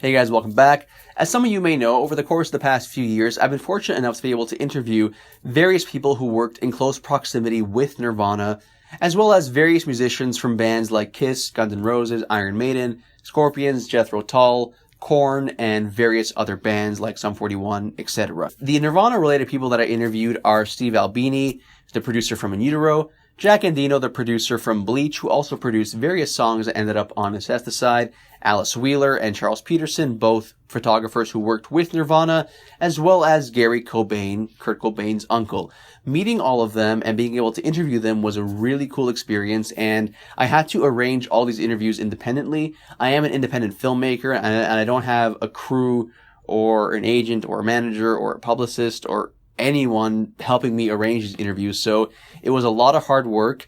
Hey guys, welcome back. As some of you may know, over the course of the past few years, I've been fortunate enough to be able to interview various people who worked in close proximity with Nirvana, as well as various musicians from bands like Kiss, Guns N' Roses, Iron Maiden, Scorpions, Jethro Tull, Korn, and various other bands like Sum 41, etc. The Nirvana-related people that I interviewed are Steve Albini, the producer from In Utero, Jack Endino, the producer from Bleach, who also produced various songs that ended up on Incesticide, Alice Wheeler and Charles Petersen, both photographers who worked with Nirvana, as well as Gary Cobain, Kurt Cobain's uncle. Meeting all of them and being able to interview them was a really cool experience, and I had to arrange all these interviews independently. I am an independent filmmaker, and I don't have a crew or an agent or a manager or a publicist or anyone helping me arrange these interviews, so it was a lot of hard work.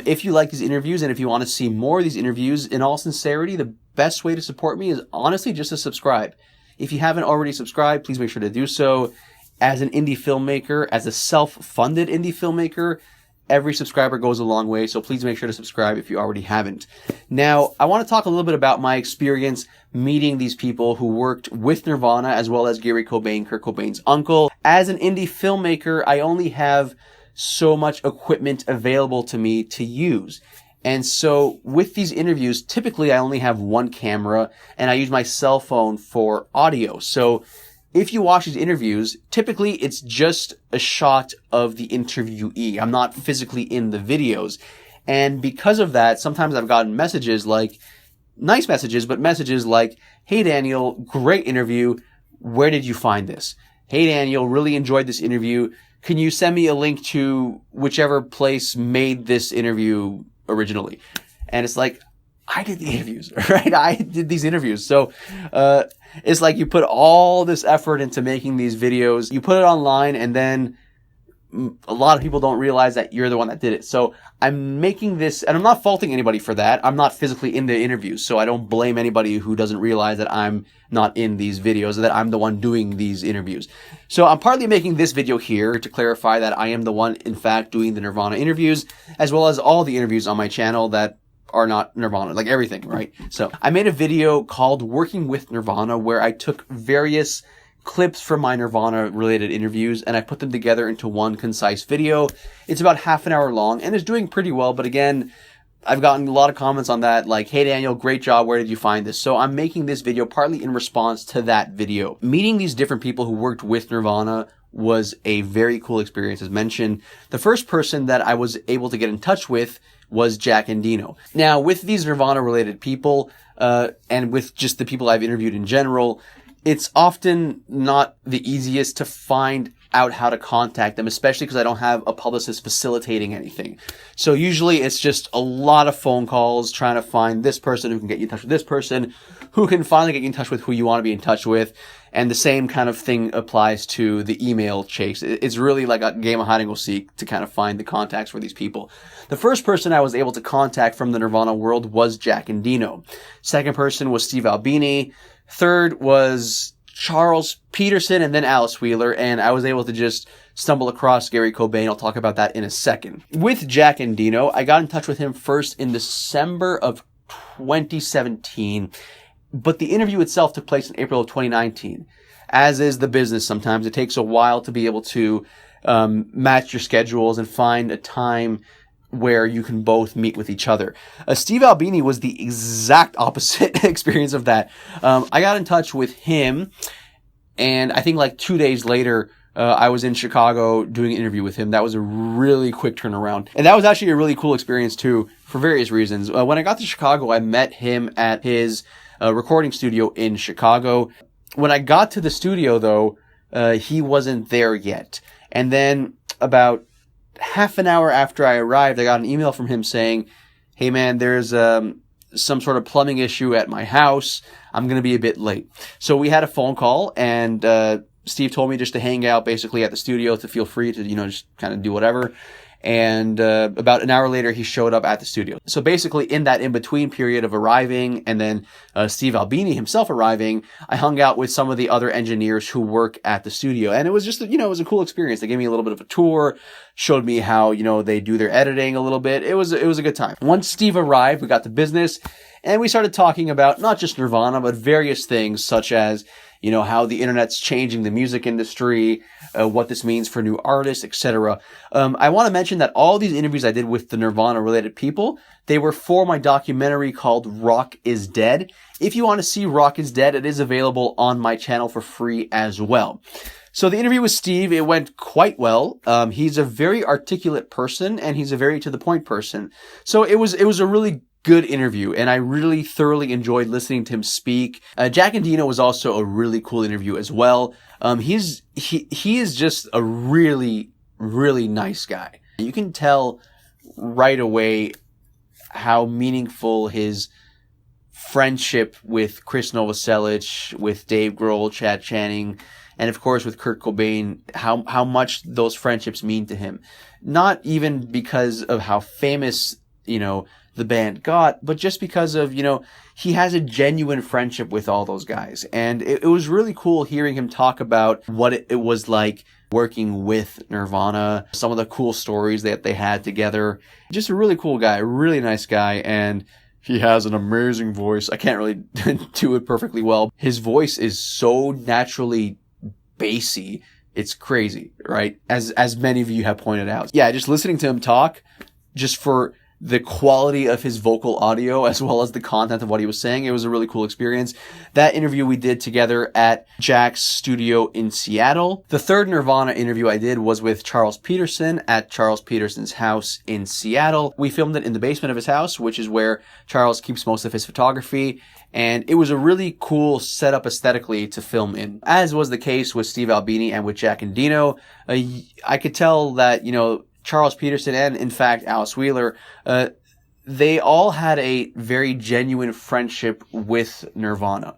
If you like these interviews and if you want to see more of these interviews, in all sincerity, the best way to support me is honestly just to subscribe. If you haven't already subscribed, please make sure to do so. As an indie filmmaker, as a self-funded indie filmmaker, every subscriber goes a long way, so please make sure to subscribe if you already haven't. Now, I want to talk a little bit about my experience meeting these people who worked with Nirvana, as well as Gary Cobain, Kurt Cobain's uncle. As an indie filmmaker, I only have so much equipment available to me to use. And so with these interviews, typically I only have one camera and I use my cell phone for audio. So if you watch these interviews, typically it's just a shot of the interviewee. I'm not physically in the videos. And because of that, sometimes I've gotten messages like, nice messages, but messages like, "Hey Daniel, great interview. Where did you find this? Hey Daniel, really enjoyed this interview. Can you send me a link to whichever place made this interview originally?" And it's like, I did the interviews, right? I did these interviews. So, it's like you put all this effort into making these videos, you put it online, and then a lot of people don't realize that you're the one that did it. So I'm making this, and I'm not faulting anybody for that. I'm not physically in the interviews, so I don't blame anybody who doesn't realize that I'm not in these videos, or that I'm the one doing these interviews. So I'm partly making this video here to clarify that I am the one, in fact, doing the Nirvana interviews, as well as all the interviews on my channel that are not Nirvana, like everything, right? So I made a video called Working with Nirvana, where I took various clips from my Nirvana-related interviews, and I put them together into one concise video. It's about half an hour long, and it's doing pretty well, but again, I've gotten a lot of comments on that, like, "Hey Daniel, great job, where did you find this?" So I'm making this video partly in response to that video. Meeting these different people who worked with Nirvana was a very cool experience, as mentioned. The first person that I was able to get in touch with was Jack Endino. Now, with these Nirvana-related people, and with just the people I've interviewed in general, it's often not the easiest to find out how to contact them, especially because I don't have a publicist facilitating anything. So usually it's just a lot of phone calls trying to find this person who can get you in touch with this person, who can finally get you in touch with who you want to be in touch with. And the same kind of thing applies to the email chase. It's really like a game of hide and go seek to kind of find the contacts for these people. The first person I was able to contact from the Nirvana world was Jack Endino. Second person was Steve Albini. Third was Charles Petersen, and then Alice Wheeler, and I was able to just stumble across Gary Cobain. I'll talk about that in a second. With Jack Endino, I got in touch with him first in December of 2017, but the interview itself took place in April of 2019. As is the business sometimes, it takes a while to be able to match your schedules and find a time where you can both meet with each other. Steve Albini was the exact opposite experience of that. I got in touch with him, and I think like 2 days later, I was in Chicago doing an interview with him. That was a really quick turnaround. And that was actually a really cool experience too, for various reasons. When I got to Chicago, I met him at his recording studio in Chicago. When I got to the studio though, he wasn't there yet. And then about half an hour after I arrived, I got an email from him saying, "Hey man, there's some sort of plumbing issue at my house. I'm going to be a bit late." So we had a phone call, and Steve told me just to hang out basically at the studio, to feel free to, just kind of do whatever. And about an hour later, he showed up at the studio. So basically, in that in-between period of arriving and then Steve Albini himself arriving, I hung out with some of the other engineers who work at the studio. And it was just, it was a cool experience. They gave me a little bit of a tour, showed me how, they do their editing a little bit. It was a good time. Once Steve arrived, we got to business, and we started talking about not just Nirvana, but various things such as, how the internet's changing the music industry, what this means for new artists, etc. I want to mention that all these interviews I did with the Nirvana-related people, they were for my documentary called Rock is Dead. If you want to see Rock is Dead, it is available on my channel for free as well. So the interview with Steve, it went quite well. He's a very articulate person, and he's a very to-the-point person. So it was a really good interview, and I really thoroughly enjoyed listening to him speak. Jack Endino was also a really cool interview as well. He is just a really, really nice guy. You can tell right away how meaningful his friendship with Chris Novoselic, with Dave Grohl, Chad Channing, and of course with Kurt Cobain, how much those friendships mean to him. Not even because of how famous, the band got, but just because of, he has a genuine friendship with all those guys. And it was really cool hearing him talk about what it was like working with Nirvana, some of the cool stories that they had together. Just a really cool guy, a really nice guy, and he has an amazing voice. I can't really do it perfectly well. His voice is so naturally bassy. It's crazy, right? As many of you have pointed out. Yeah, just listening to him talk, just for the quality of his vocal audio as well as the content of what he was saying, it was a really cool experience. That interview we did together at Jack's studio in Seattle. The third Nirvana interview I did was with Charles Petersen at Charles Peterson's house in Seattle. We filmed it in the basement of his house, which is where Charles keeps most of his photography. And it was a really cool setup aesthetically to film in. As was the case with Steve Albini and with Jack Endino, I could tell that, Charles Petersen and, in fact, Alice Wheeler, they all had a very genuine friendship with Nirvana.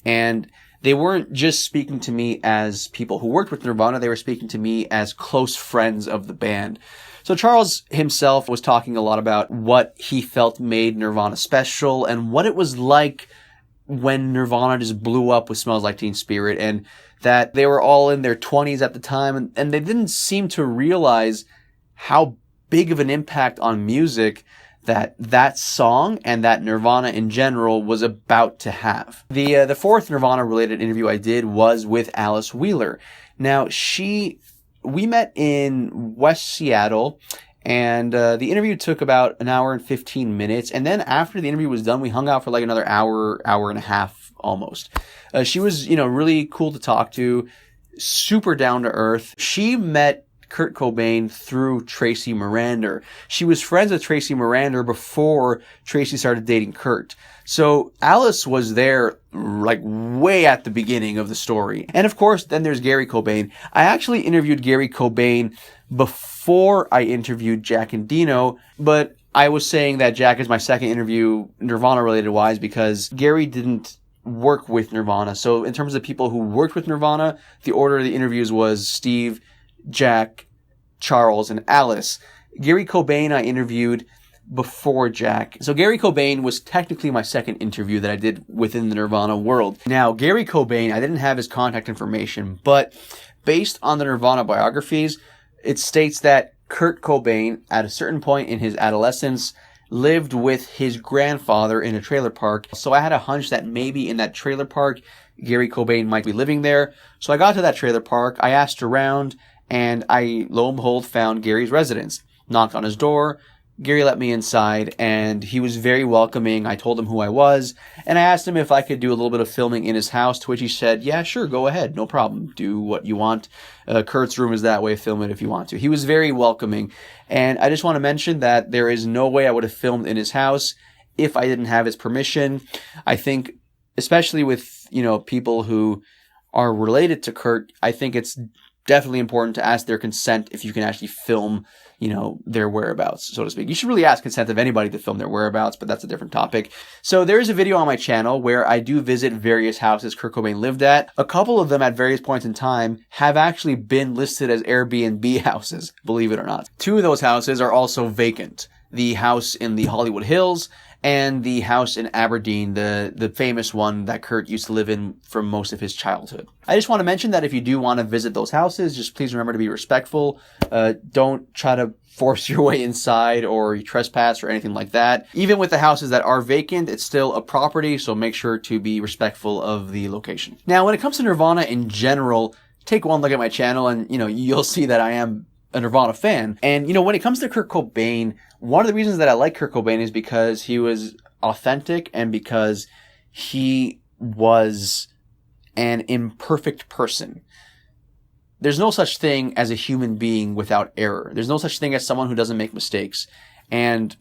And they weren't just speaking to me as people who worked with Nirvana, they were speaking to me as close friends of the band. So Charles himself was talking a lot about what he felt made Nirvana special and what it was like when Nirvana just blew up with Smells Like Teen Spirit, and that they were all in their 20s at the time, and they didn't seem to realize how big of an impact on music that song and that Nirvana in general was about to have. The fourth Nirvana-related interview I did was with Alice Wheeler. Now, we met in West Seattle, and the interview took about an hour and 15 minutes, and then after the interview was done, we hung out for like another hour and a half almost. She was, really cool to talk to, super down to earth. She met Kurt Cobain through Tracy Miranda. She was friends with Tracy Miranda before Tracy started dating Kurt. So Alice was there like way at the beginning of the story. And of course, then there's Gary Cobain. I actually interviewed Gary Cobain before I interviewed Jack Endino, but I was saying that Jack is my second interview Nirvana related wise because Gary didn't work with Nirvana. So in terms of people who worked with Nirvana, the order of the interviews was Steve, Jack, Charles, and Alice. Gary Cobain I interviewed before Jack. So Gary Cobain was technically my second interview that I did within the Nirvana world. Now, Gary Cobain, I didn't have his contact information, but based on the Nirvana biographies, it states that Kurt Cobain, at a certain point in his adolescence, lived with his grandfather in a trailer park. So I had a hunch that maybe in that trailer park, Gary Cobain might be living there. So I got to that trailer park, I asked around, and I, lo and behold, found Gary's residence. Knocked on his door. Gary let me inside, and he was very welcoming. I told him who I was, and I asked him if I could do a little bit of filming in his house, to which he said, yeah, sure, go ahead, no problem. Do what you want. Kurt's room is that way, film it if you want to. He was very welcoming, and I just want to mention that there is no way I would have filmed in his house if I didn't have his permission. I think, especially with, people who are related to Kurt, I think it's definitely important to ask their consent if you can actually film, their whereabouts, so to speak. You should really ask consent of anybody to film their whereabouts, but that's a different topic. So there is a video on my channel where I do visit various houses Kurt Cobain lived at. A couple of them at various points in time have actually been listed as Airbnb houses, believe it or not. 2 of those houses are also vacant. The house in the Hollywood Hills and the house in Aberdeen, the famous one that Kurt used to live in for most of his childhood. I just want to mention that if you do want to visit those houses, just please remember to be respectful. Don't try to force your way inside or trespass or anything like that. Even with the houses that are vacant, it's still a property, so make sure to be respectful of the location. Now, when it comes to Nirvana in general, take one look at my channel and, you'll see that I am a Nirvana fan. And, when it comes to Kurt Cobain, one of the reasons that I like Kurt Cobain is because he was authentic and because he was an imperfect person. There's no such thing as a human being without error. There's no such thing as someone who doesn't make mistakes. And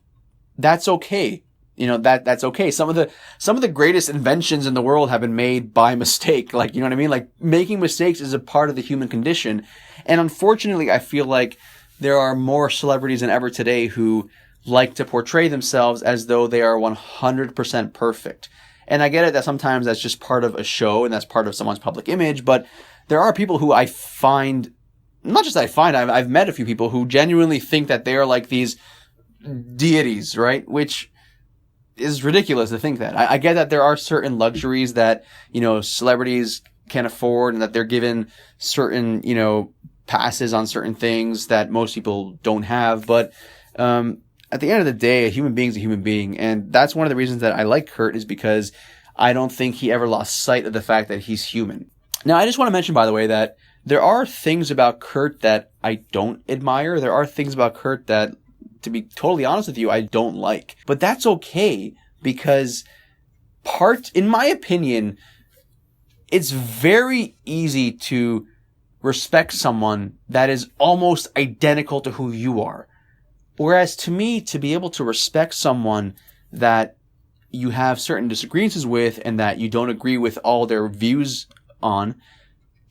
that's okay. That's okay. Some of the greatest inventions in the world have been made by mistake. Like, you know what I mean? Like, making mistakes is a part of the human condition. And unfortunately, I feel like there are more celebrities than ever today who like to portray themselves as though they are 100% perfect. And I get it that sometimes that's just part of a show and that's part of someone's public image, but there are people who I've met a few people who genuinely think that they are like these deities, right? Which is ridiculous to think that. I get that there are certain luxuries that, celebrities can afford and that they're given certain, passes on certain things that most people don't have. But at the end of the day, a human being is a human being. And that's one of the reasons that I like Kurt, is because I don't think he ever lost sight of the fact that he's human. Now, I just want to mention, by the way, that there are things about Kurt that I don't admire. There are things about Kurt that, to be totally honest with you, I don't like. But that's okay, because in my opinion, it's very easy to respect someone that is almost identical to who you are. Whereas to me, to be able to respect someone that you have certain disagreements with and that you don't agree with all their views on,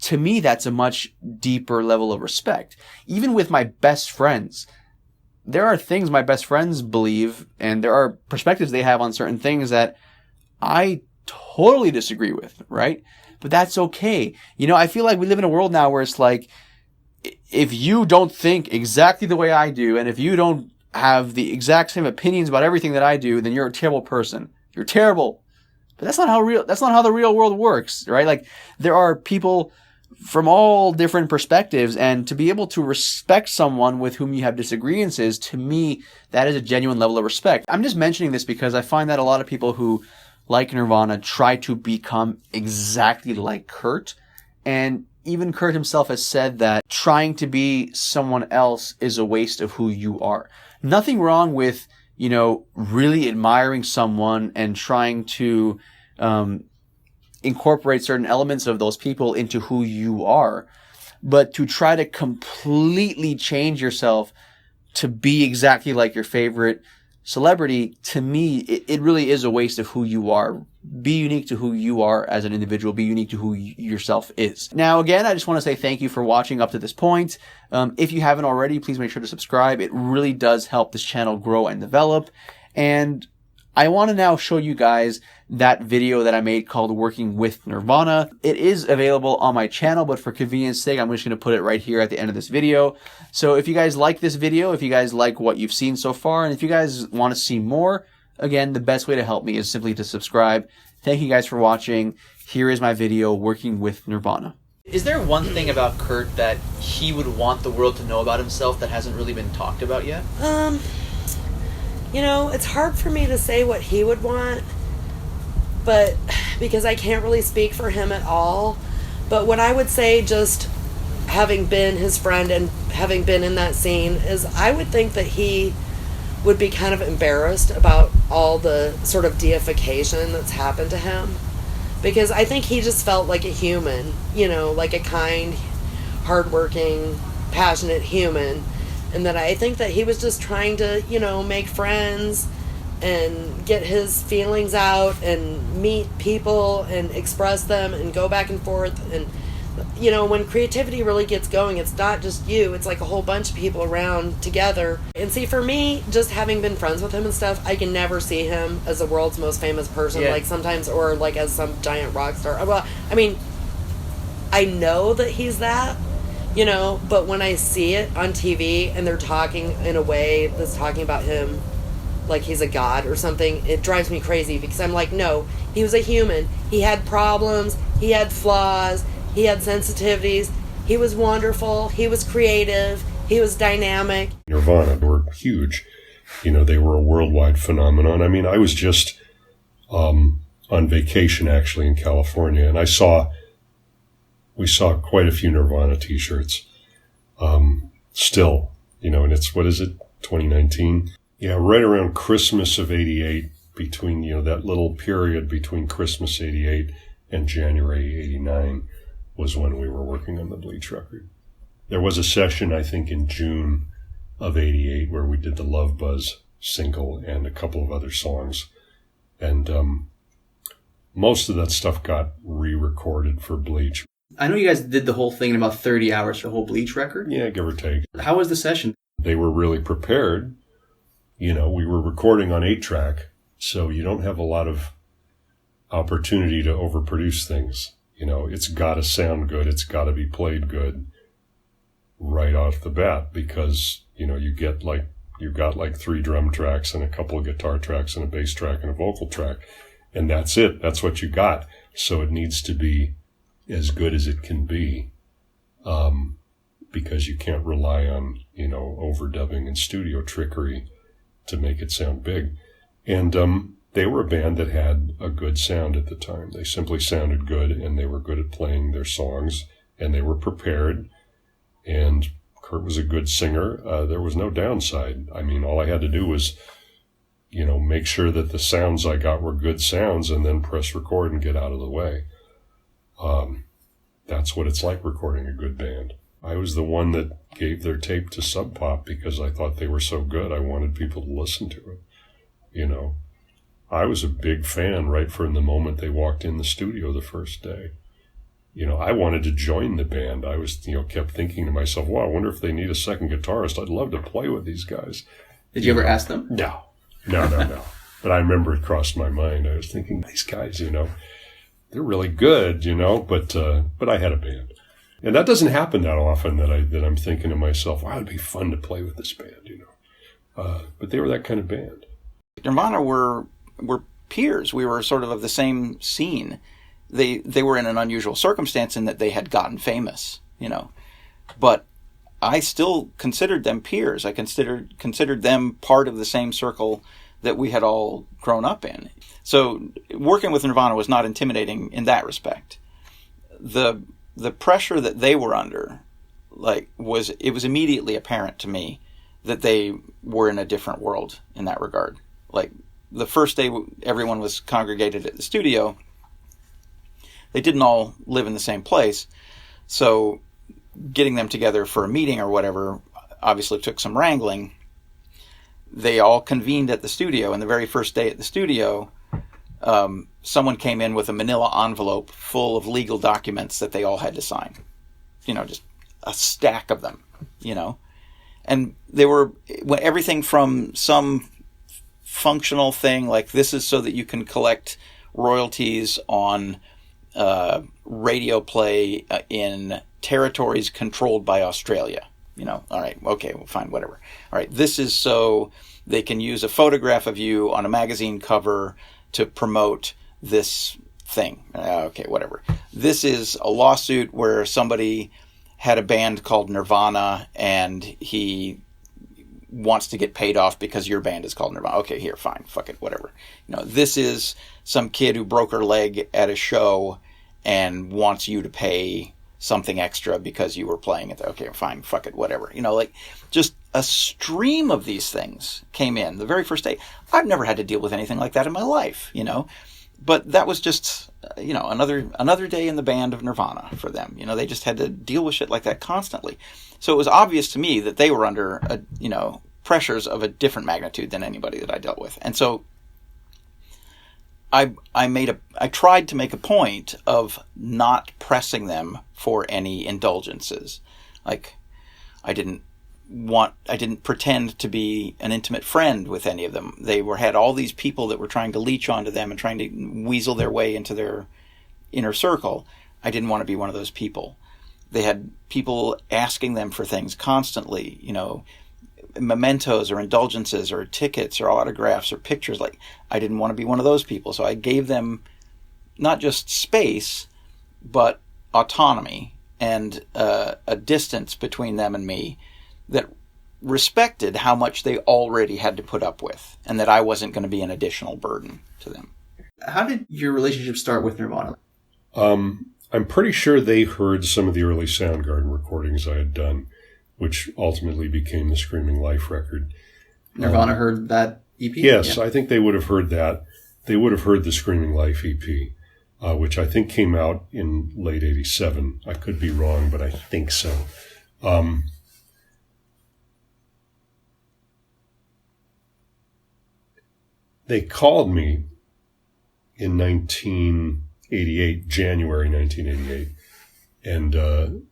to me, that's a much deeper level of respect. Even with my best friends, there are things my best friends believe and there are perspectives they have on certain things that I totally disagree with, right? But that's okay. I feel like we live in a world now where it's like, if you don't think exactly the way I do, and if you don't have the exact same opinions about everything that I do, then you're a terrible person. You're terrible. But that's not how the real world works, right? Like, there are people from all different perspectives, and to be able to respect someone with whom you have disagreements is, to me, that is a genuine level of respect. I'm just mentioning this because I find that a lot of people who like Nirvana try to become exactly like Kurt, and even Kurt himself has said that trying to be someone else is a waste of who you are. Nothing wrong with, really admiring someone and trying to incorporate certain elements of those people into who you are. But to try to completely change yourself to be exactly like your favorite celebrity, to me, it really is a waste of who you are. Be unique to who you are as an individual. Be unique to who yourself is. Now, again, I just want to say thank you for watching up to this point. If you haven't already, please make sure to subscribe. It really does help this channel grow and develop. And I want to now show you guys that video that I made called Working with Nirvana. It is available on my channel, but for convenience sake, I'm just going to put it right here at the end of this video. So if you guys like this video, if you guys like what you've seen so far, and if you guys want to see more, again, the best way to help me is simply to subscribe. Thank you guys for watching. Here is my video, Working with Nirvana. Is there one thing about Kurt that he would want the world to know about himself that hasn't really been talked about yet? It's hard for me to say what he would want, but because I can't really speak for him at all. But what I would say, just having been his friend and having been in that scene, is I would think that he would be kind of embarrassed about all the sort of deification that's happened to him. Because I think he just felt like a human, like a kind, hardworking, passionate human. And that I think that he was just trying to, make friends and get his feelings out and meet people and express them and go back and forth. And you know, when creativity really gets going, it's not just you, it's like a whole bunch of people around together. And see, for me, just having been friends with him and stuff, I can never see him as the world's most famous person, like sometimes, or like as some giant rock star. Well, I mean, I know that he's that, you know, but when I see it on TV and they're talking in a way that's talking about him like he's a god or something, it drives me crazy, because I'm like, no, he was a human. He had problems, he had flaws, he had sensitivities, he was wonderful, he was creative, he was dynamic. Nirvana were huge. You know, they were a worldwide phenomenon. I mean, I was just on vacation actually in California, and we saw quite a few Nirvana t-shirts. Still, you know, and it's, what is it, 2019? Yeah, right around Christmas of 88, between, you know, that little period between Christmas 88 and January 89 was when we were working on the Bleach record. There was a session, I think, in June of 88 where we did the Love Buzz single and a couple of other songs. And most of that stuff got re-recorded for Bleach. I know you guys did the whole thing in about 30 hours, the whole Bleach record. Yeah, give or take. How was the session? They were really prepared. You know, we were recording on 8-track, so you don't have a lot of opportunity to overproduce things. You know, it's got to sound good. It's got to be played good right off the bat, because, you know, you've got like 3 drum tracks and a couple of guitar tracks and a bass track and a vocal track. And that's it. That's what you got. So it needs to be as good as it can be, because you can't rely on, you know, overdubbing and studio trickery to make it sound big. And they were a band that had a good sound at the time. They simply sounded good, and they were good at playing their songs, and they were prepared. And Kurt was a good singer. There was no downside. I mean, all I had to do was, you know, make sure that the sounds I got were good sounds, and then press record and get out of the way. That's what it's like recording a good band. I was the one that gave their tape to Sub Pop because I thought they were so good. I wanted people to listen to it. You know, I was a big fan right from the moment they walked in the studio the first day. You know, I wanted to join the band. I was, you know, kept thinking to myself, wow, I wonder if they need a second guitarist. I'd love to play with these guys. Did you ever ask them? No. But I remember it crossed my mind. I was thinking, these guys, you know, they're really good, you know, but I had a band. And that doesn't happen that often that I'm thinking to myself, wow, it'd be fun to play with this band, you know. But they were that kind of band. Nirvana were peers. We were sort of the same scene. They were in an unusual circumstance in that they had gotten famous, you know. But I still considered them peers. I considered them part of the same circle that we had all grown up in. So working with Nirvana was not intimidating in that respect. The pressure that they were under, was immediately apparent to me that they were in a different world in that regard. Like, the first day everyone was congregated at the studio, they didn't all live in the same place, so getting them together for a meeting or whatever obviously took some wrangling. They all convened at the studio, and the very first day at the studio, someone came in with a manila envelope full of legal documents that they all had to sign. You know, just a stack of them, you know. And they were everything from some functional thing, like this is so that you can collect royalties on radio play in territories controlled by Australia. You know, all right, okay, well, fine, whatever. All right, this is so they can use a photograph of you on a magazine cover to promote this thing. Okay, whatever. This is a lawsuit where somebody had a band called Nirvana and he wants to get paid off because your band is called Nirvana. Okay, here, fine, fuck it, whatever. You know, this is some kid who broke her leg at a show and wants you to pay something extra because you were playing it. Okay, fine, fuck it, whatever. You know, like, just a stream of these things came in the very first day. I've never had to deal with anything like that in my life, you know. But that was just, you know, another day in the band of Nirvana for them. You know, they just had to deal with shit like that constantly. So it was obvious to me that they were under, you know, pressures of a different magnitude than anybody that I dealt with. And so I tried to make a point of not pressing them for any indulgences. Like, I didn't pretend to be an intimate friend with any of them. They had all these people that were trying to leech onto them and trying to weasel their way into their inner circle. I didn't want to be one of those people. They had people asking them for things constantly, mementos or indulgences or tickets or autographs or pictures. Like, I didn't want to be one of those people. So I gave them not just space, but autonomy and a distance between them and me that respected how much they already had to put up with, and that I wasn't going to be an additional burden to them. How did your relationship start with Nirvana? I'm pretty sure they heard some of the early Soundgarden recordings I had done, which ultimately became the Screaming Life record. Nirvana heard that EP? Yes, yeah. I think they would have heard that. They would have heard the Screaming Life EP, which I think came out in late 87. I could be wrong, but I think so. They called me in 1988, January 1988, and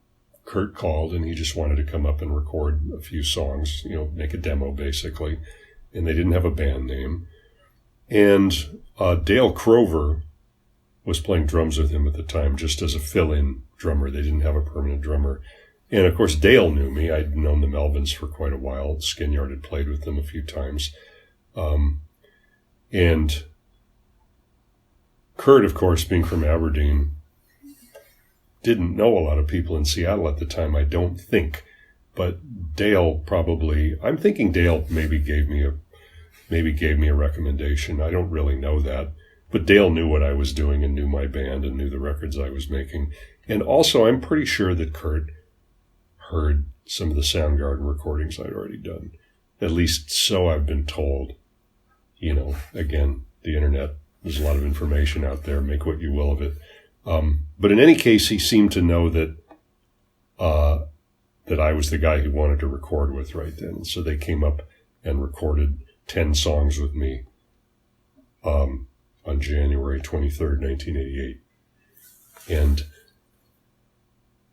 Kurt called, and he just wanted to come up and record a few songs, make a demo basically, and they didn't have a band name. And Dale Crover was playing drums with him at the time, just as a fill-in drummer. They didn't have a permanent drummer. And of course, Dale knew me. I'd known the Melvins for quite a while. Skinyard had played with them a few times. And Kurt, of course, being from Aberdeen, didn't know a lot of people in Seattle at the time, I don't think. But Dale probably, I'm thinking Dale maybe gave me a recommendation. I don't really know that. But Dale knew what I was doing and knew my band and knew the records I was making. And also, I'm pretty sure that Kurt heard some of the Soundgarden recordings I'd already done. At least so I've been told. Again, the internet, there's a lot of information out there. Make what you will of it. But in any case, he seemed to know that I was the guy he wanted to record with right then. And so they came up and recorded 10 songs with me on January 23rd, 1988. And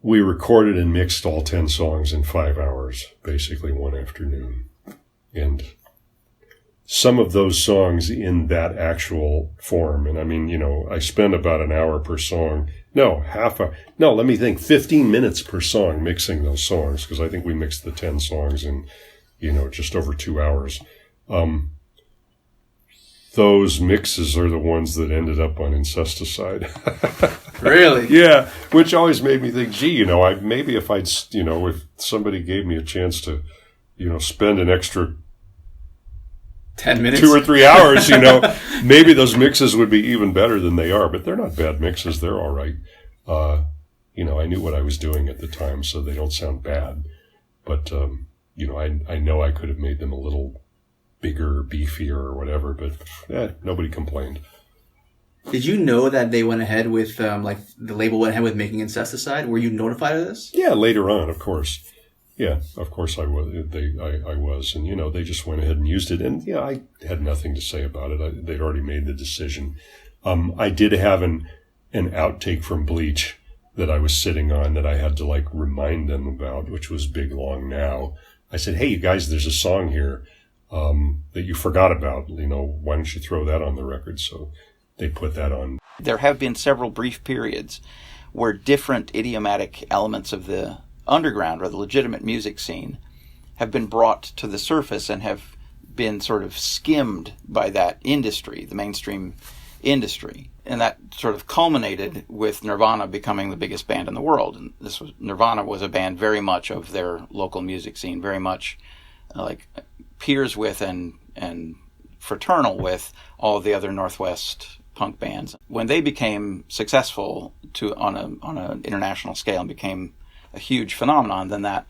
we recorded and mixed all 10 songs in 5 hours, basically one afternoon. And some of those songs in that actual form, and I mean, I spent about an hour per song. No, 15 minutes per song mixing those songs, because I think we mixed the 10 songs in, just over 2 hours. Those mixes are the ones that ended up on Incesticide. Really? Yeah, which always made me think, gee, maybe if if somebody gave me a chance to, spend an extra 10 minutes, 2 or 3 hours, maybe those mixes would be even better than they are. But they're not bad mixes; they're all right. I knew what I was doing at the time, so they don't sound bad. But I know I could have made them a little bigger, beefier, or whatever. But nobody complained. Did you know that they went ahead with the label went ahead with making Incesticide? Were you notified of this? Yeah, later on, of course. Yeah, of course I was. I was, and they just went ahead and used it, and I had nothing to say about it. They'd already made the decision. I did have an outtake from Bleach that I was sitting on that I had to remind them about, which was Big Long Now. I said, "Hey, you guys, there's a song here that you forgot about. Why don't you throw that on the record?" So they put that on. There have been several brief periods where different idiomatic elements of the underground or the legitimate music scene have been brought to the surface and have been sort of skimmed by that industry, the mainstream industry. And that sort of culminated with Nirvana becoming the biggest band in the world. And Nirvana was a band very much of their local music scene, very much peers with and fraternal with all of the other Northwest punk bands. When they became successful on an international scale and became a huge phenomenon, then that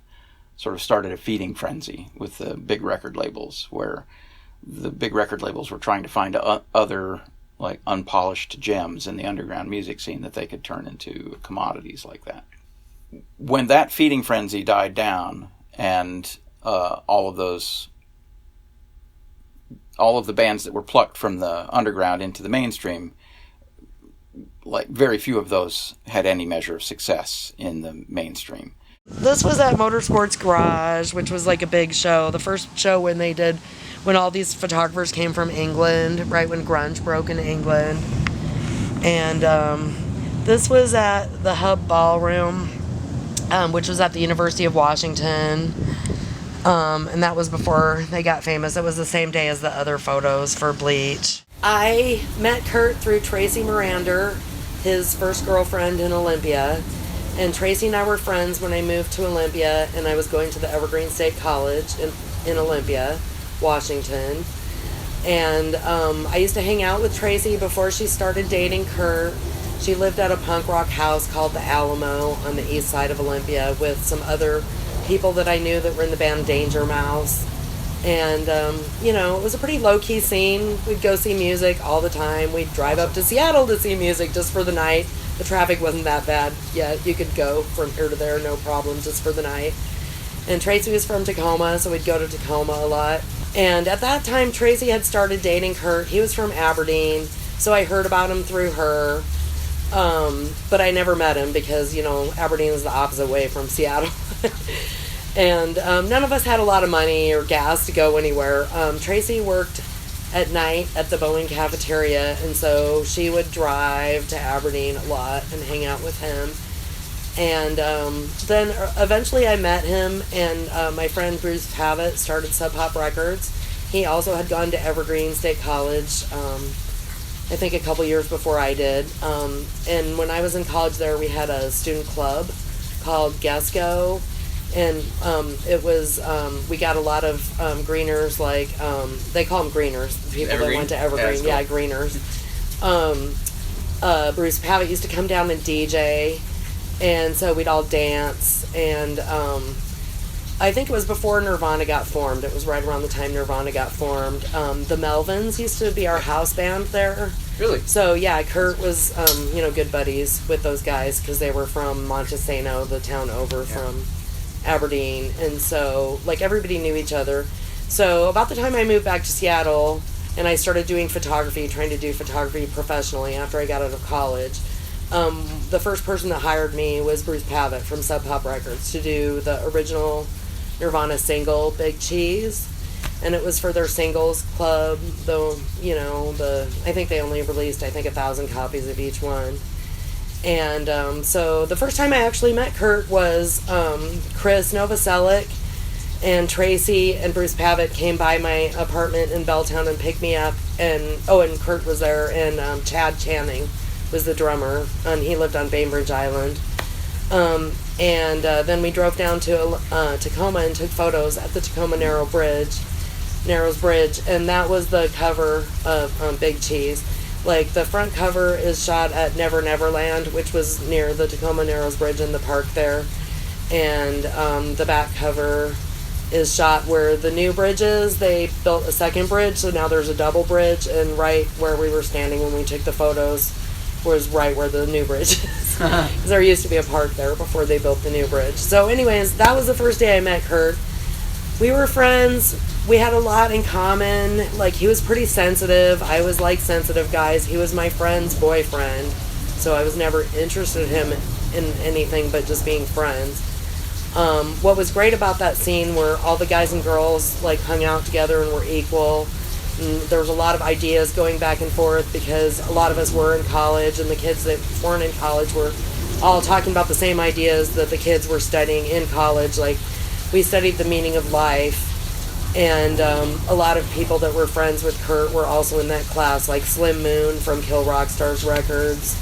sort of started a feeding frenzy with the big record labels, where the big record labels were trying to find other unpolished gems in the underground music scene that they could turn into commodities like that. When that feeding frenzy died down and all of those all of the bands that were plucked from the underground into the mainstream, like very few of those had any measure of success in the mainstream. This was at Motorsports Garage, which was like a big show. The first show when all these photographers came from England, right when grunge broke in England. And this was at the Hub Ballroom, which was at the University of Washington. And that was before they got famous. It was the same day as the other photos for Bleach. I met Kurt through Tracy Mirander, his first girlfriend in Olympia. And Tracy and I were friends when I moved to Olympia, and I was going to the Evergreen State College in Olympia, Washington. And I used to hang out with Tracy before she started dating Kurt. She lived at a punk rock house called the Alamo on the east side of Olympia with some other people that I knew that were in the band Danger Mouse. And, it was a pretty low-key scene. We'd go see music all the time. We'd drive up to Seattle to see music just for the night. The traffic wasn't that bad yet. You could go from here to there, no problem, just for the night. And Tracy was from Tacoma, so we'd go to Tacoma a lot. And at that time, Tracy had started dating Kurt. He was from Aberdeen, so I heard about him through her. But I never met him because, Aberdeen is the opposite way from Seattle. And none of us had a lot of money or gas to go anywhere. Tracy worked at night at the Boeing cafeteria, and so she would drive to Aberdeen a lot and hang out with him. And then eventually I met him, and my friend Bruce Pavitt started Sub Pop Records. He also had gone to Evergreen State College, I think a couple years before I did. And when I was in college there, we had a student club called Gesco. And it was, we got a lot of greeners, like, they call them greeners, the people Evergreen? that went to Evergreen. Yeah, greeners. Bruce Pavitt used to come down and DJ, and so we'd all dance. And I think it was before Nirvana got formed. It was right around the time Nirvana got formed. The Melvins used to be our house band there. Really? So, yeah, Kurt was, good buddies with those guys because they were from Montesano, the town over from Aberdeen, and so everybody knew each other. So about the time I moved back to Seattle and I started doing photography, trying to do photography professionally after I got out of college, the first person that hired me was Bruce Pavitt from Sub Pop Records to do the original Nirvana single Big Cheese, and it was for their singles club, though I think they only released 1,000 copies of each one. And so the first time I actually met Kurt was Chris Novoselic and Tracy and Bruce Pavitt came by my apartment in Belltown and picked me up. And Kurt was there, and Chad Channing was the drummer, and he lived on Bainbridge Island. Then we drove down to Tacoma and took photos at the Tacoma Narrows Bridge, and that was the cover of Big Cheese. The front cover is shot at Never Neverland, which was near the Tacoma Narrows Bridge in the park there. And the back cover is shot where the new bridge is. They built a second bridge, so now there's a double bridge. And right where we were standing when we took the photos was right where the new bridge is. Because there used to be a park there before they built the new bridge. So anyways, that was the first day I met Kurt. We were friends. We had a lot in common. He was pretty sensitive. I was sensitive guys. He was my friend's boyfriend. So I was never interested in him in anything but just being friends. What was great about that scene were all the guys and girls hung out together and were equal. And there was a lot of ideas going back and forth because a lot of us were in college, and the kids that weren't in college were all talking about the same ideas that the kids were studying in college. We studied the meaning of life, and a lot of people that were friends with Kurt were also in that class, like Slim Moon from Kill Rock Stars Records,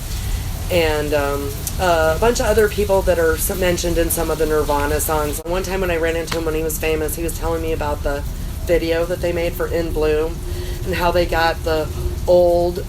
and a bunch of other people that are mentioned in some of the Nirvana songs. One time when I ran into him when he was famous, he was telling me about the video that they made for In Bloom and how they got the old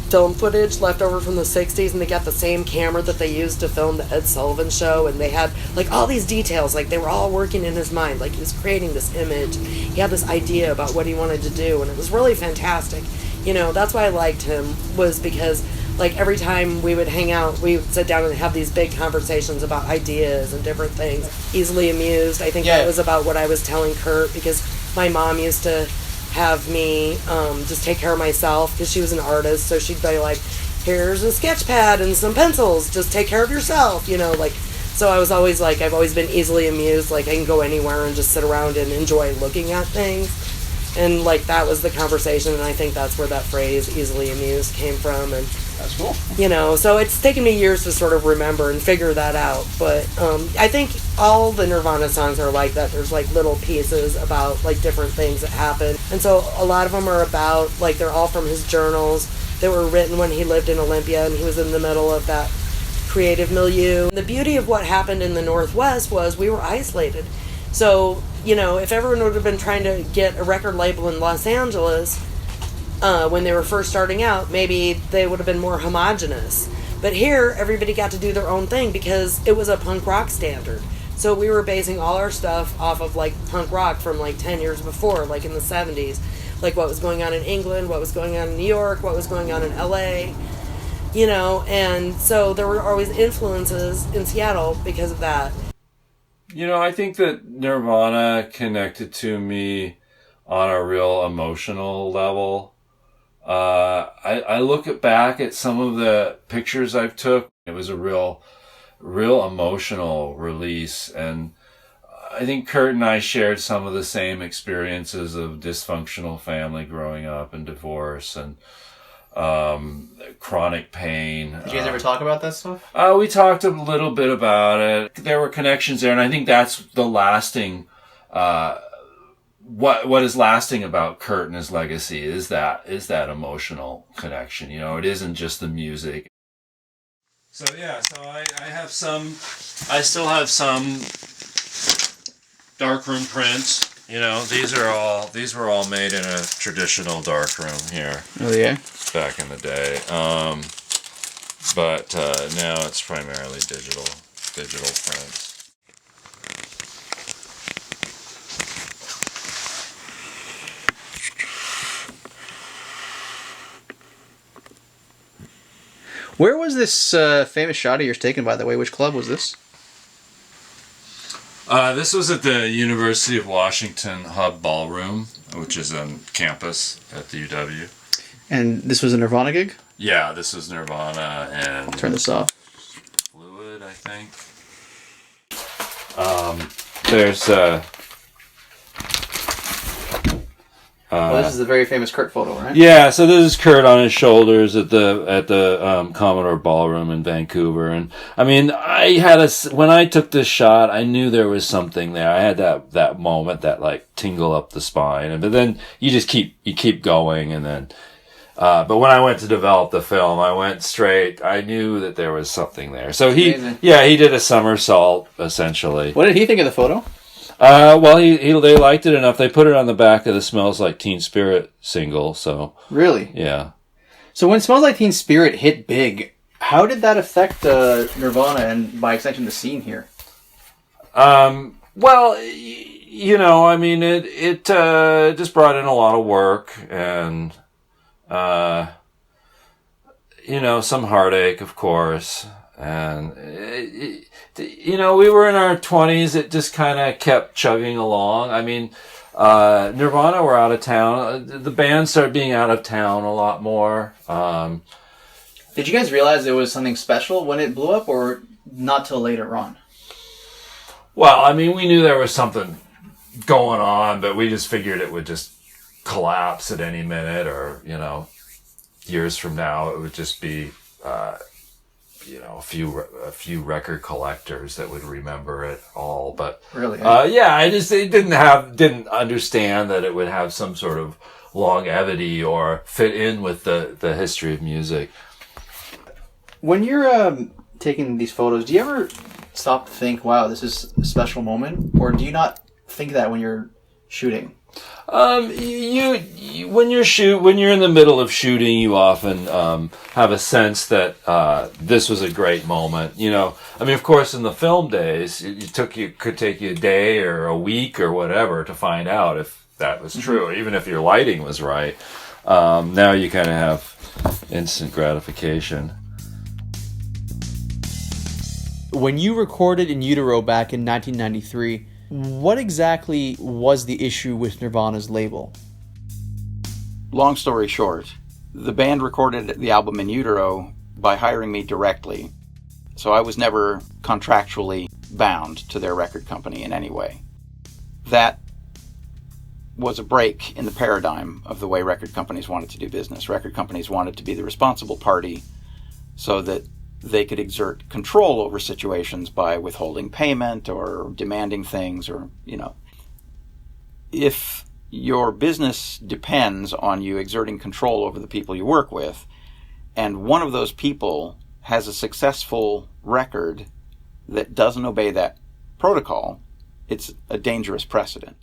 film footage left over from the 60s, and they got the same camera that they used to film the Ed Sullivan Show, and they had all these details, they were all working in his mind, he was creating this image. He had this idea about what he wanted to do, and it was really fantastic. That's why I liked him, was because every time we would hang out, we would sit down and have these big conversations about ideas and different things. Easily amused. I think that was about what I was telling Kurt, because my mom used to have me just take care of myself, because she was an artist, so she'd be like, here's a sketch pad and some pencils, just take care of yourself, like, so I was always like, I've always been easily amused, like I can go anywhere and just sit around and enjoy looking at things, and like that was the conversation, and I think that's where that phrase easily amused came from. And That's cool. So it's taken me years to sort of remember and figure that out, but I think all the Nirvana songs are like that. There's like little pieces about like different things that happen, and so a lot of them are about, like, they're all from his journals that were written when he lived in Olympia and he was in the middle of that creative milieu. The beauty of what happened in the Northwest was we were isolated. So, if everyone would have been trying to get a record label in Los Angeles when they were first starting out, maybe they would have been more homogenous. But here, everybody got to do their own thing because it was a punk rock standard. So we were basing all our stuff off of, like, punk rock from, like, 10 years before, like in the 70s. Like what was going on in England, what was going on in New York, what was going on in LA, and so there were always influences in Seattle because of that. I think that Nirvana connected to me on a real emotional level. I look back at some of the pictures I've took. It was a real emotional release, and I think Kurt and I shared some of the same experiences of dysfunctional family growing up and divorce and chronic pain. Did you guys ever talk about that stuff? We talked a little bit about it. There were connections there, and I think that's the lasting, what is lasting about Kurt and his legacy is that emotional connection. It isn't just the music. So yeah, I still have some darkroom prints. These were all made in a traditional darkroom here. Oh yeah. Back in the day. But now it's primarily digital prints. Where was this famous shot of yours taken, by the way? Which club was this? This was at the University of Washington Hub Ballroom, which is on campus at the UW. And this was a Nirvana gig? Yeah, this was Nirvana and... Turn this off. Floyd, I think. There's this is a very famous Kurt photo, right? Yeah, so this is Kurt on his shoulders at the Commodore Ballroom in Vancouver, and I mean, when I took this shot, I knew there was something there. I had that moment, that like tingle up the spine, but then you just keep going, and then. But when I went to develop the film, I went straight. I knew that there was something there. So he did a somersault essentially. What did he think of the photo? Well, they liked it enough. They put it on the back of the Smells Like Teen Spirit single. So really, yeah. So when Smells Like Teen Spirit hit big, how did that affect Nirvana and by extension the scene here? Well, I mean, it just brought in a lot of work and. Some heartache, of course. And, we were in our 20s. It just kind of kept chugging along. I mean, Nirvana were out of town. The band started being out of town a lot more. Did you guys realize it was something special when it blew up, or not till later on? Well, I mean, we knew there was something going on, but we just figured it would just collapse at any minute, or years from now it would just be a few record collectors that would remember it all. But really, I just didn't understand that it would have some sort of longevity or fit in with the history of music. When you're taking these photos, do you ever stop to think, wow, this is a special moment, or do you not think that when you're shooting? When you're in the middle of shooting, you often have a sense that this was a great moment. I mean, of course, in the film days, it could take you a day or a week or whatever to find out if that was true, even if your lighting was right. Now you kind of have instant gratification. When you recorded In Utero back in 1993, what exactly was the issue with Nirvana's label? long story short, the band recorded the album In Utero by hiring me directly. So I was never contractually bound to their record company in any way. That was a break in the paradigm of the way record companies wanted to do business. Record companies wanted to be the responsible party so that they could exert control over situations by withholding payment or demanding things, or, if your business depends on you exerting control over the people you work with, and one of those people has a successful record that doesn't obey that protocol, it's a dangerous precedent.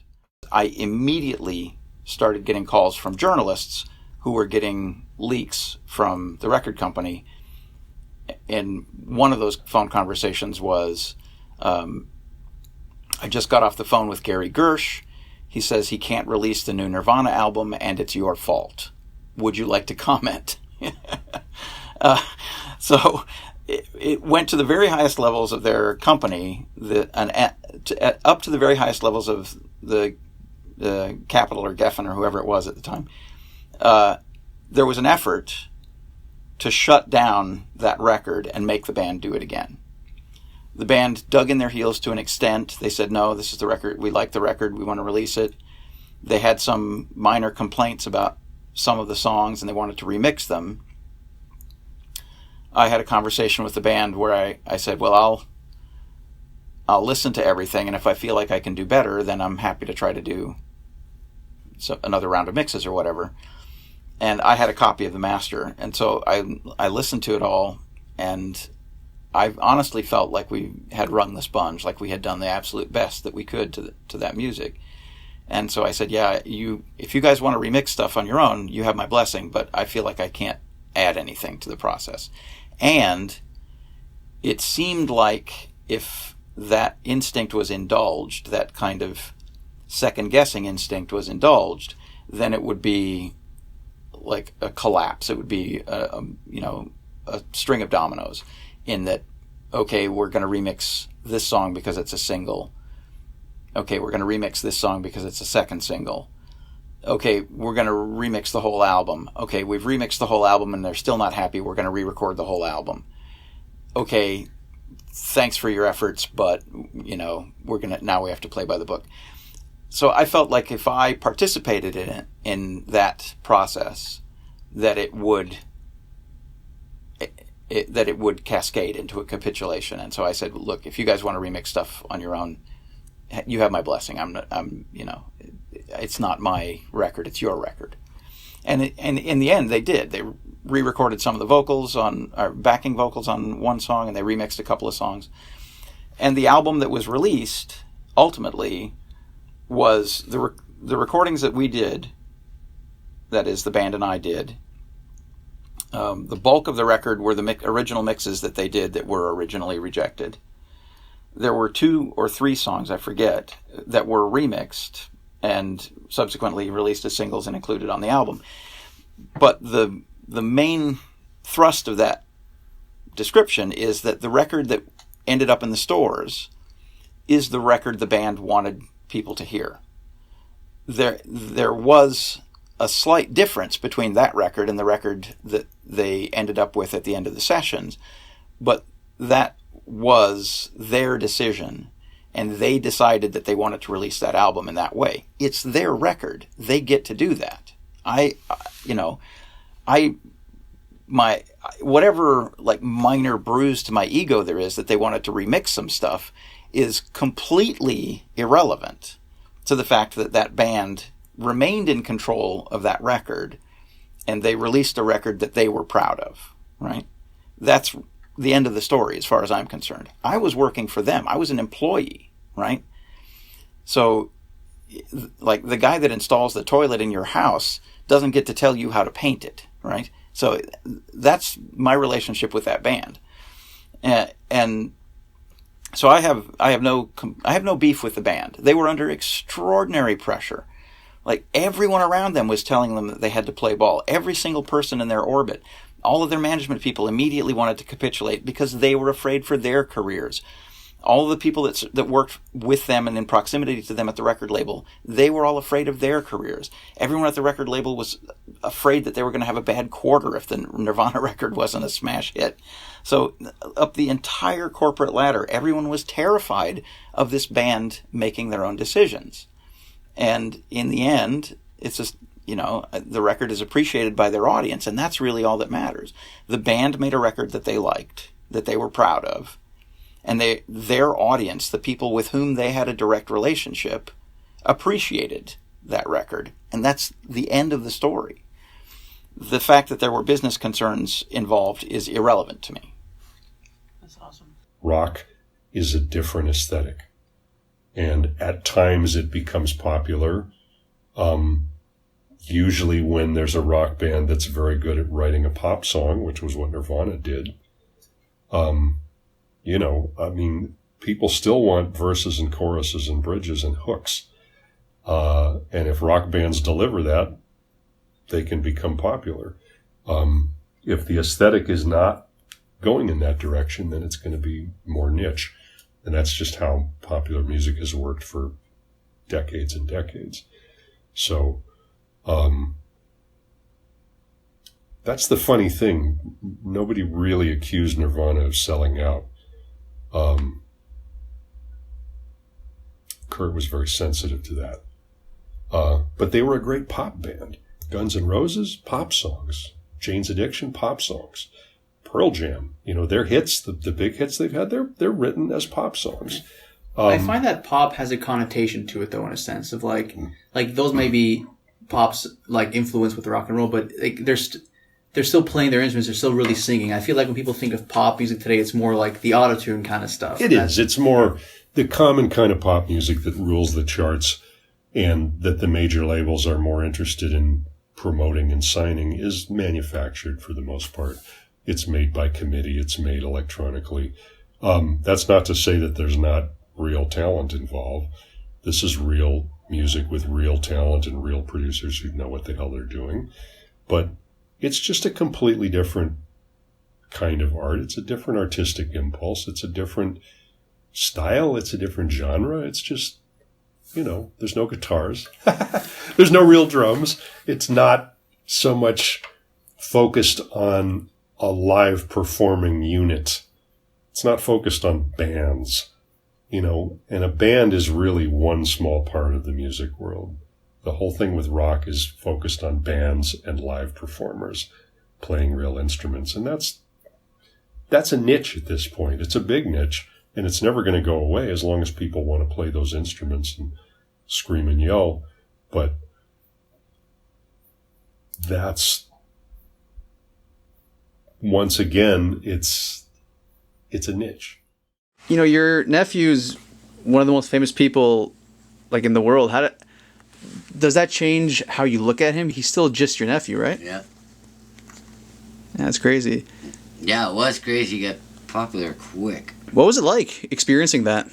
I immediately started getting calls from journalists who were getting leaks from the record company. And one of those phone conversations was, I just got off the phone with Gary Gersh. He says he can't release the new Nirvana album and it's your fault. Would you like to comment? So it went to the very highest levels of their company, up to the very highest levels of the Capitol or Geffen or whoever it was at the time. There was an effort to shut down that record and make the band do it again. The band dug in their heels to an extent. They said, no, this is the record. We like the record. We want to release it. They had some minor complaints about some of the songs and they wanted to remix them. I had a conversation with the band where I said, well, I'll listen to everything, and if I feel like I can do better, then I'm happy to try to do another round of mixes or whatever. And I had a copy of the master, and so I listened to it all, and I honestly felt like we had wrung the sponge, like we had done the absolute best that we could to that music. And so I said, yeah, if you guys want to remix stuff on your own, you have my blessing, but I feel like I can't add anything to the process. And it seemed like if that instinct was indulged, that kind of second-guessing instinct was indulged, then it would be like a collapse. It would be a string of dominoes in that, okay, we're going to remix this song because it's a single. Okay, we're going to remix this song because it's a second single. Okay, we're going to remix the whole album. Okay, we've remixed the whole album and they're still not happy. We're going to re-record the whole album. Okay, thanks for your efforts, but, now we have to play by the book. So I felt like if I participated in that process, that it would cascade into a capitulation. And so I said, look, if you guys want to remix stuff on your own, you have my blessing. It's not my record, it's your record. And in the end, they did. They re-recorded some of the vocals backing vocals on one song, and they remixed a couple of songs. And the album that was released, ultimately, was the recordings that we did, that is, the band and I did. The bulk of the record were the original mixes that they did that were originally rejected. There were 2 or 3 songs, I forget, that were remixed and subsequently released as singles and included on the album. But the main thrust of that description is that the record that ended up in the stores is the record the band wanted people to hear. There was a slight difference between that record and the record that they ended up with at the end of the sessions, but that was their decision, and they decided that they wanted to release that album in that way. It's their record. They get to do that. Whatever like minor bruise to my ego there is that they wanted to remix some stuff is completely irrelevant to the fact that that band remained in control of that record, and they released a record that they were proud of, right? That's the end of the story as far as I'm concerned. I was working for them. I was an employee, right? So, like, the guy that installs the toilet in your house doesn't get to tell you how to paint it, right? So that's my relationship with that band. And so I have no beef with the band. They were under extraordinary pressure. Like, everyone around them was telling them that they had to play ball. Every single person in their orbit. All of their management people immediately wanted to capitulate because they were afraid for their careers. All the people that worked with them and in proximity to them at the record label, they were all afraid of their careers. Everyone at the record label was afraid that they were going to have a bad quarter if the Nirvana record wasn't a smash hit. So up the entire corporate ladder, everyone was terrified of this band making their own decisions. And in the end, it's just, the record is appreciated by their audience, and that's really all that matters. The band made a record that they liked, that they were proud of. And their audience, the people with whom they had a direct relationship, appreciated that record. And that's the end of the story. The fact that there were business concerns involved is irrelevant to me. That's awesome. Rock is a different aesthetic. And at times it becomes popular. Usually when there's a rock band that's very good at writing a pop song, which was what Nirvana did, people still want verses and choruses and bridges and hooks. And if rock bands deliver that, they can become popular. If the aesthetic is not going in that direction, then it's going to be more niche. And that's just how popular music has worked for decades and decades. So, that's the funny thing. Nobody really accused Nirvana of selling out. Kurt was very sensitive to that. But they were a great pop band. Guns N' Roses, pop songs. Jane's Addiction, pop songs. Pearl Jam, their hits, the big hits they've had, they're written as pop songs. I find that pop has a connotation to it, though, in a sense of like those may be pop's like influence with rock and roll, but they're still playing their instruments. They're still really singing. I feel like when people think of pop music today, it's more like the autotune kind of stuff. It is. It's more the common kind of pop music that rules the charts, and that the major labels are more interested in promoting and signing is manufactured for the most part. It's made by committee. It's made electronically. That's not to say that there's not real talent involved. This is real music with real talent and real producers who know what the hell they're doing. But it's just a completely different kind of art. It's a different artistic impulse. It's a different style. It's a different genre. It's just, there's no guitars. There's no real drums. It's not so much focused on a live performing unit. It's not focused on bands, and a band is really one small part of the music world. The whole thing with rock is focused on bands and live performers playing real instruments. And that's a niche at this point. It's a big niche, and it's never going to go away as long as people want to play those instruments and scream and yell. But that's, once again, it's a niche. Your nephew's one of the most famous people like in the world. Does that change how you look at him? He's still just your nephew, right? Yeah. That's crazy. Yeah, it was crazy. He got popular quick. What was it like experiencing that?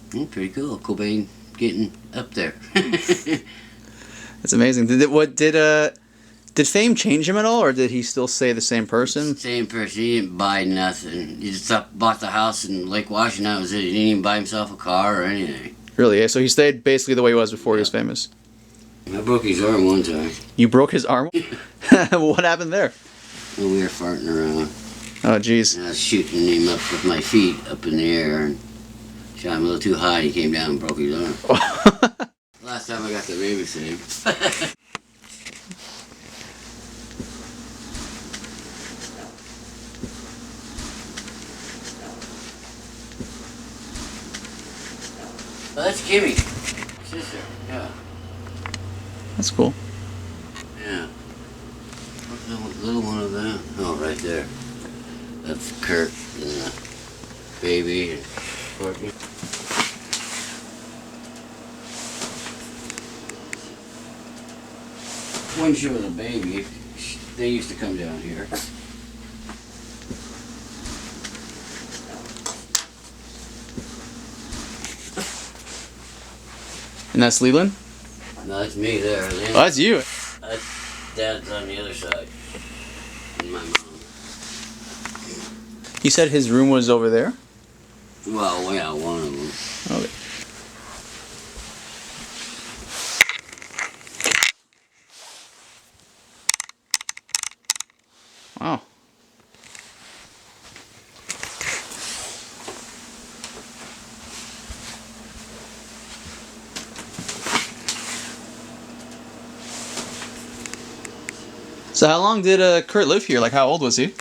Pretty cool. Cobain getting up there. That's amazing. Did fame change him at all, or did he still stay the same person? Same person. He didn't buy nothing. He just bought the house in Lake Washington. That was it. He didn't even buy himself a car or anything. Really? Yeah? So he stayed basically the way he was before he was famous? I broke his arm one time. You broke his arm? What happened there? When we were farting around. Oh, jeez. And I was shooting him up with my feet up in the air and shot him a little too high and he came down and broke his arm. Last time I got to babysit him. Well, that's Kimmy. Sister, yeah. That's cool. Yeah. What's the little one of that? Oh, right there. That's Kurt and the baby and Courtney. When she was a baby, they used to come down here. And that's Leland? No, that's me there. Oh, that's you. Dad's on the other side. And my mom. He said his room was over there? Well, yeah, one of them. Okay. Wow. So how long did Kurt live here? Like, how old was he? Man,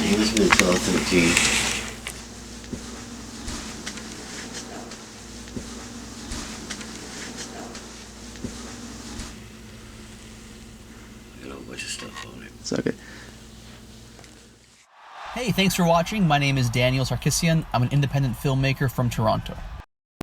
he was until 13. Got a whole bunch of stuff on it. It's okay. Hey, thanks for watching. My name is Daniel Sarkissian. I'm an independent filmmaker from Toronto.